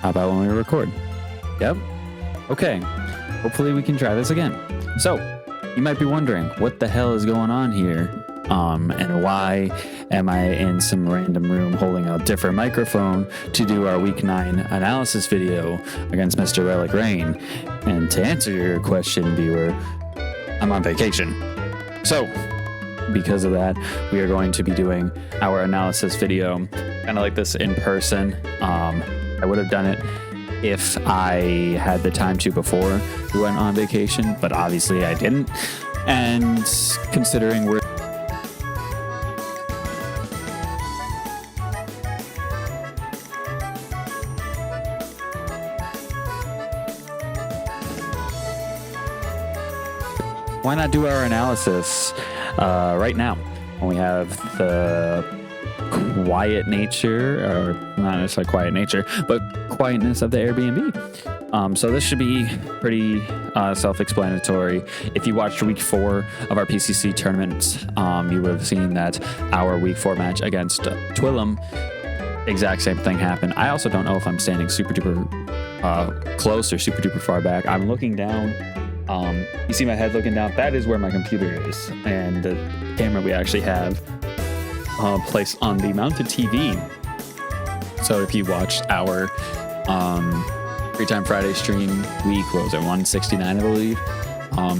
How about when we record? Yep. Okay. Hopefully we can try this again. So, you might be wondering, what the hell is going on here? And why am I in some random room holding a different microphone to do our week 9 analysis video against Mr. Relic Rain? And to answer your question, viewer, I'm on vacation. So, because of that, we are going to be doing our analysis video kind of like this in person. I would have done it if I had the time to before we went on vacation, but obviously I didn't. And considering we're why not do our analysis right now when we have the quiet nature, or not necessarily quiet nature, but quietness of the Airbnb. So this should be pretty self-explanatory. If you watched week 4 of our PCC tournament, you would have seen that our week 4 match against Twillum, exact same thing happened. I also don't know if I'm standing super duper close or super duper far back. I'm looking down. You see my head looking down? That is where my computer is, and the camera we actually have placed on the mounted TV. So if you watched our Free Time Friday stream week, what was it, 169 I believe,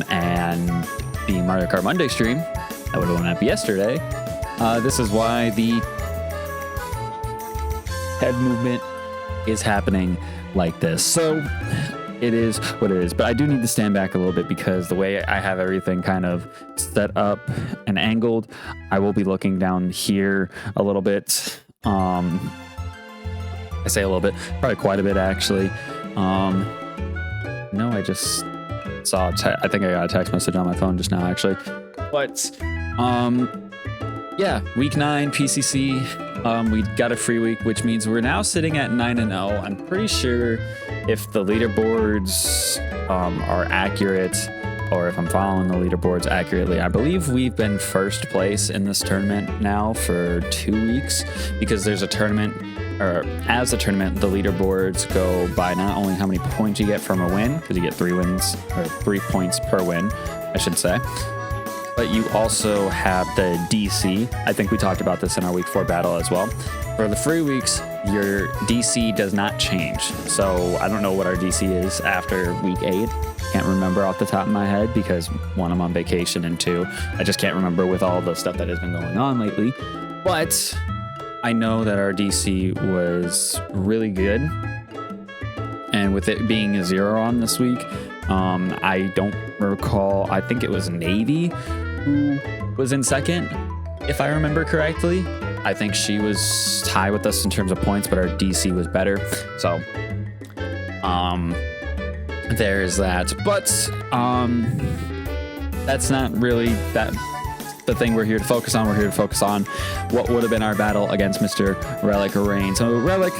and the Mario Kart Monday stream that would have went up yesterday, this is why the head movement is happening like this. So it is what it is, but I do need to stand back a little bit because the way I have everything kind of set up and angled, I will be looking down here a little bit. I say a little bit, probably quite a bit actually. No, I just saw, I think I got a text message on my phone just now actually. But, yeah, week 9 PCC, we got a free week, which means we're now sitting at 9-0. I'm pretty sure if the leaderboards are accurate, or if I'm following the leaderboards accurately, I believe we've been first place in this tournament now for 2 weeks, because there's a tournament, or as a tournament, the leaderboards go by not only how many points you get from a win, because you get 3 wins, or 3 points per win, I should say, but you also have the DC. I think we talked about this in our week 4 battle as well. For the free weeks, your DC does not change. So I don't know what our DC is after week 8. Can't remember off the top of my head because 1, I'm on vacation, and 2, I just can't remember with all the stuff that has been going on lately. But I know that our DC was really good. And with it being a 0 on this week, I don't recall, I think it was Navy who was in second, if I remember correctly. I think she was tied with us in terms of points, but our DC was better. So, there's that. But, that's not really the thing we're here to focus on. We're here to focus on what would have been our battle against Mr. Relic Rain. So, Relic,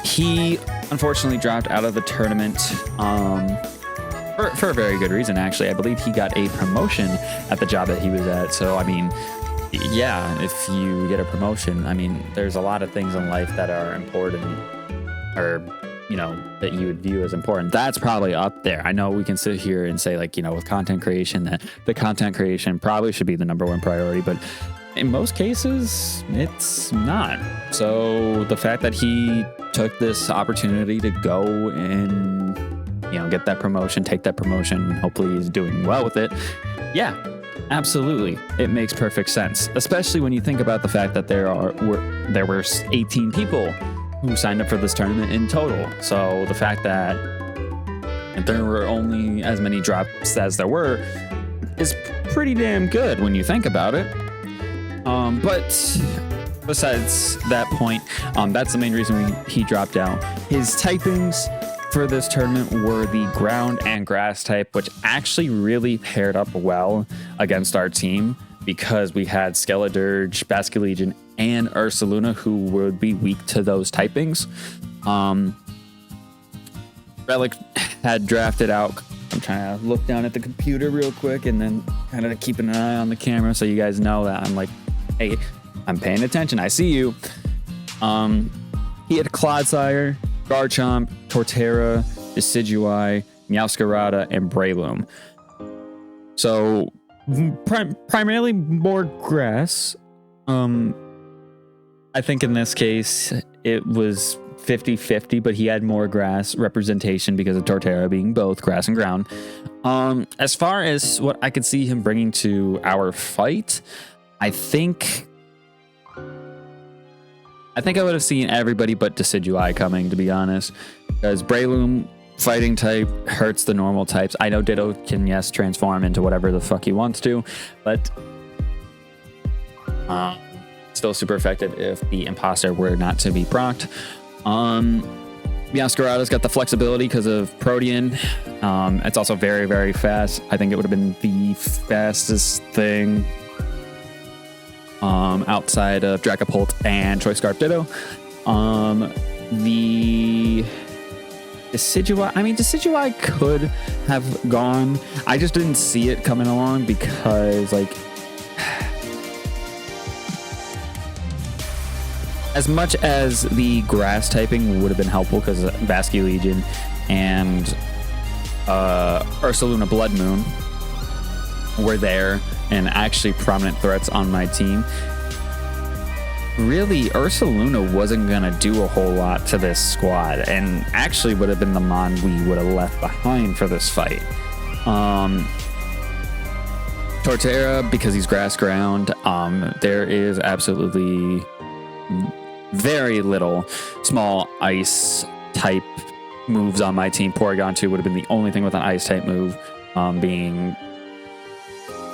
he unfortunately dropped out of the tournament, for a very good reason, actually. I believe he got a promotion at the job that he was at. So, I mean, yeah, if you get a promotion, I mean, there's a lot of things in life that are important, or, you know, that you would view as important. That's probably up there. I know we can sit here and say, like, you know, with content creation, that the content creation probably should be the #1 priority, but in most cases, it's not. So the fact that he took this opportunity to go and, you know, get that promotion, take that promotion, hopefully he's doing well with it. Yeah, absolutely. It makes perfect sense, especially when you think about the fact that there were 18 people who signed up for this tournament in total. So the fact that there were only as many drops as there were is pretty damn good when you think about it. But besides that point, that's the main reason he dropped out. His typings for this tournament were the ground and grass type, which actually really paired up well against our team because we had Skeledirge, Basculegion, and Ursaluna who would be weak to those typings. Relic had drafted out. I'm trying to look down at the computer real quick and then kind of keeping an eye on the camera so you guys know that I'm like, hey, I'm paying attention. I see you. He had Clodsire, Garchomp, Torterra, Decidueye, Meowscarada, and Breloom. So primarily more grass. I think in this case it was 50-50, but he had more grass representation because of Torterra being both grass and ground. As far as what I could see him bringing to our fight, I think I would have seen everybody but Decidueye coming, to be honest, because Breloom fighting type hurts the normal types. I know Ditto can, yes, transform into whatever the fuck he wants to, but still super effective if the imposter were not to be procced. Meowscarada's got the flexibility because of Protean. It's also very, very fast. I think it would have been the fastest thing outside of Dragapult and Choice Scarf Ditto. The Decidueye could have gone. I just didn't see it coming along because, like, as much as the grass typing would have been helpful because Basculegion and Ursaluna Blood Moon were there and actually prominent threats on my team, really Ursaluna wasn't gonna do a whole lot to this squad and actually would have been the mon we would have left behind for this fight. Torterra, because he's grass ground, there is absolutely very little small ice type moves on my team. Porygon 2 would have been the only thing with an ice type move, being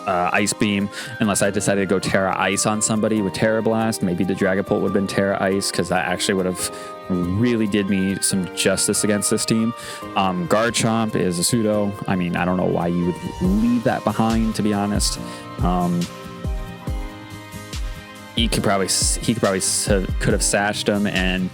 Ice Beam, unless I decided to go Tera Ice on somebody with Tera Blast. Maybe the Dragapult would have been Tera Ice, because that actually would have really did me some justice against this team. Garchomp is a pseudo. I mean, I don't know why you would leave that behind, to be honest. He could probably could have sashed him and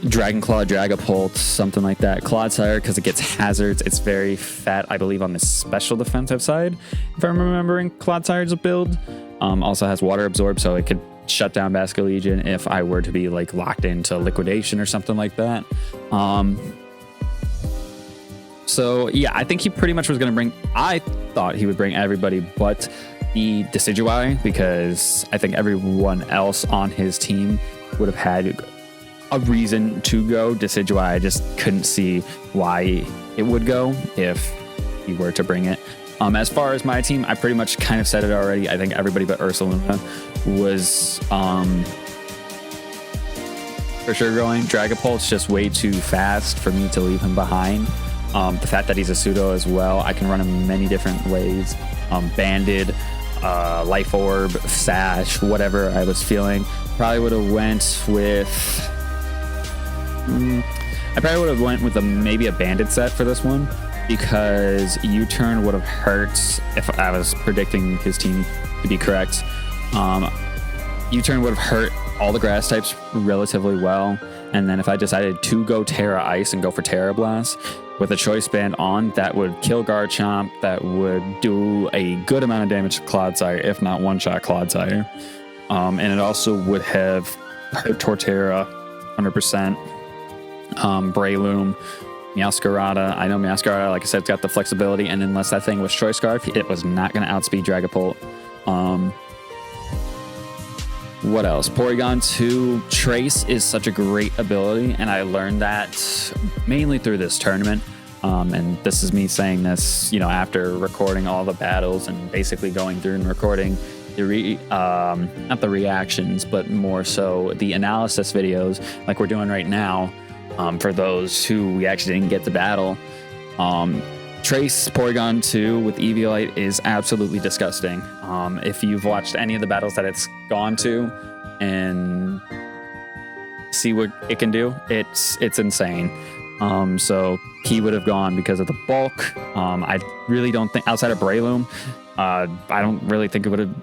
Dragon Claw, Dragapult, something like that. Clodsire, because it gets hazards. It's very fat, I believe, on the special defensive side, if I'm remembering Clodsire's build. Also has Water Absorb, so it could shut down Basculegion if I were to be like locked into Liquidation or something like that. So yeah, I think he pretty much was going to bring, I thought he would bring everybody but the Decidueye, because I think everyone else on his team would have had a reason to go. Decidueye, I just couldn't see why it would go if he were to bring it. As far as my team, I pretty much kind of said it already. I think everybody but Ursaluna was for sure going. Dragapult's just way too fast for me to leave him behind. The fact that he's a pseudo as well, I can run him many different ways. Banded, Life Orb, Sash, whatever I was feeling. Probably would have went with maybe a Banded set for this one, because U-turn would have hurt if I was predicting his team to be correct. U-turn would have hurt all the grass types relatively well, and then if I decided to go Tera Ice and go for Tera Blast with a choice band on, that would kill Garchomp, that would do a good amount of damage to Clodsire, if not one-shot Clodsire. And it also would have hurt Torterra 100%. Breloom, Meowscarada. I know Meowscarada, like I said, it's got the flexibility, and unless that thing was Choice Scarf, it was not going to outspeed Dragapult. What else? Porygon 2 Trace is such a great ability, and I learned that mainly through this tournament. And this is me saying this, you know, after recording all the battles and basically going through and recording the not the reactions, but more so the analysis videos, like we're doing right now. For those who we actually didn't get to battle, Trace Porygon 2 with Eviolite is absolutely disgusting. If you've watched any of the battles that it's gone to and see what it can do, it's insane. So he would have gone because of the bulk. I really don't think, outside of Breloom, I don't really think it would have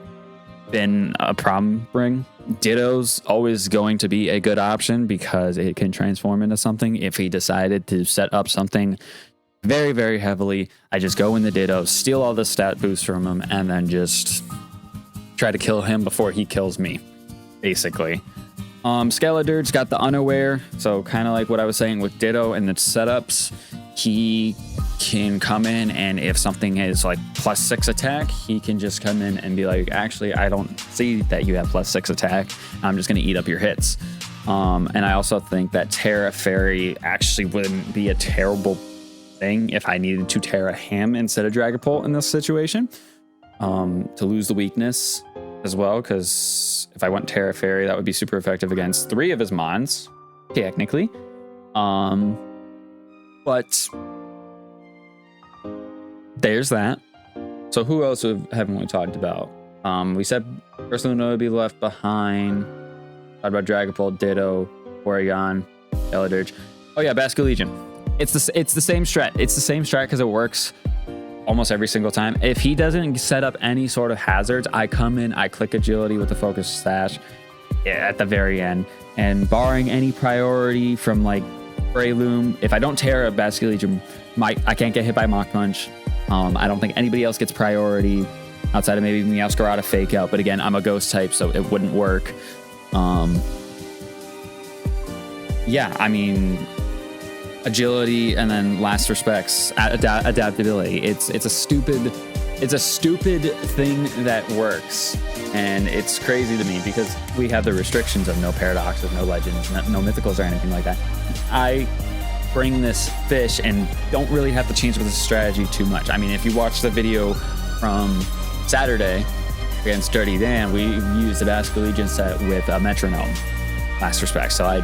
been a problem bring. Ditto's always going to be a good option because it can transform into something. If he decided to set up something very, very heavily, I just go in the Ditto, steal all the stat boosts from him, and then just try to kill him before he kills me, basically. Skeletor's got the unaware, so kind of like what I was saying with Ditto and the setups. He can come in, and if something is like +6 attack, he can just come in and be like, actually, I don't see that you have +6 attack. I'm just going to eat up your hits. And I also think that Tera Fairy actually wouldn't be a terrible thing if I needed to Tera him instead of Dragapult in this situation. To lose the weakness as well, because if I went Tera Fairy, that would be super effective against 3 of his mons, technically. But there's that. So who else haven't we talked about? We said Ursaluna would be left behind. Talked about Dragapult, Ditto, Porygon, Skeletor. Oh yeah, Basculegion. It's the same strat. It's the same strat because it works almost every single time. If he doesn't set up any sort of hazards, I come in, I click agility with the focus sash at the very end, and barring any priority from like Breloom, if I don't tear a Basculegion, I can't get hit by Mach Punch. I don't think anybody else gets priority outside of maybe Meowscarada Fake Out, but again, I'm a ghost type, so it wouldn't work. Yeah, I mean, agility and then last respects, adaptability. It's a stupid thing that works, and it's crazy to me because we have the restrictions of no paradoxes, no legends, no mythicals or anything like that. I bring this fish and don't really have to change with the strategy too much. I mean, if you watch the video from Saturday against Dirty Dan, we used the Basculegion set with a metronome, last respect. So I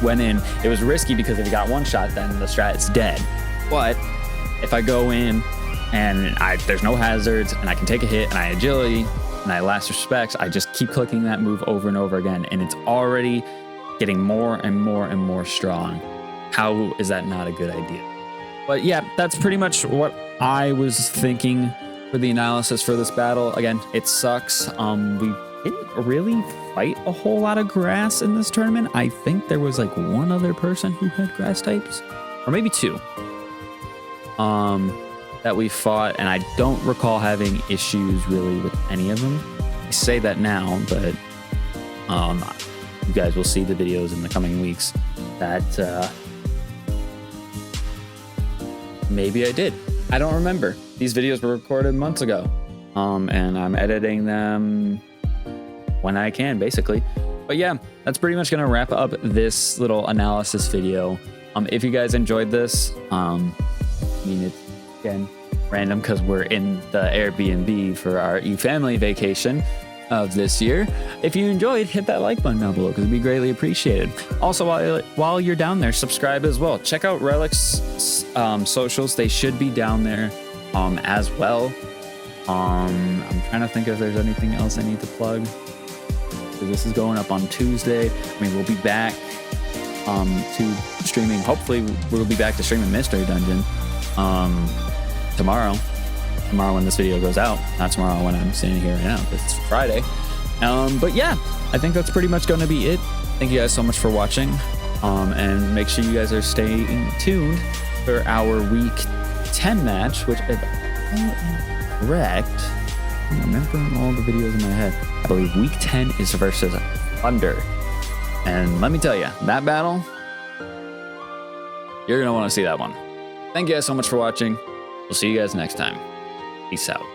went in. It was risky because if he got one shot, then the strat's dead. But if I go in and there's no hazards and I can take a hit and I agility and I last respects, I just keep clicking that move over and over again, and it's already getting more and more and more strong. How is that not a good idea? But yeah, that's pretty much what I was thinking for the analysis for this battle. Again, it sucks. We didn't really fight a whole lot of grass in this tournament. I think there was like one other person who had grass types, or maybe 2, that we fought, and I don't recall having issues really with any of them. I say that now, but you guys will see the videos in the coming weeks that maybe I did. I don't remember. These videos were recorded months ago, and I'm editing them when I can, basically. But yeah, that's pretty much gonna wrap up this little analysis video. If you guys enjoyed this, I mean, it's again random because we're in the Airbnb for our family vacation of this year. If you enjoyed, hit that like button down below because it'd be greatly appreciated. Also, while you're down there, subscribe as well. Check out Relic's socials. They should be down there as well. I'm trying to think if there's anything else I need to plug. So this is going up on Tuesday. I mean, we'll be back to streaming. Hopefully we'll be back to streaming Mystery Dungeon tomorrow when this video goes out. Not tomorrow when I'm sitting here right now, because it's Friday. But yeah, I think that's pretty much going to be it. Thank you guys so much for watching, and make sure you guys are staying tuned for our week 10 match, which if I'm correct, I'm remembering all the videos in my head, I believe week 10 is versus Thunder. And let me tell you, that battle, you're going to want to see that one. Thank you guys so much for watching. We'll see you guys next time. Peace out.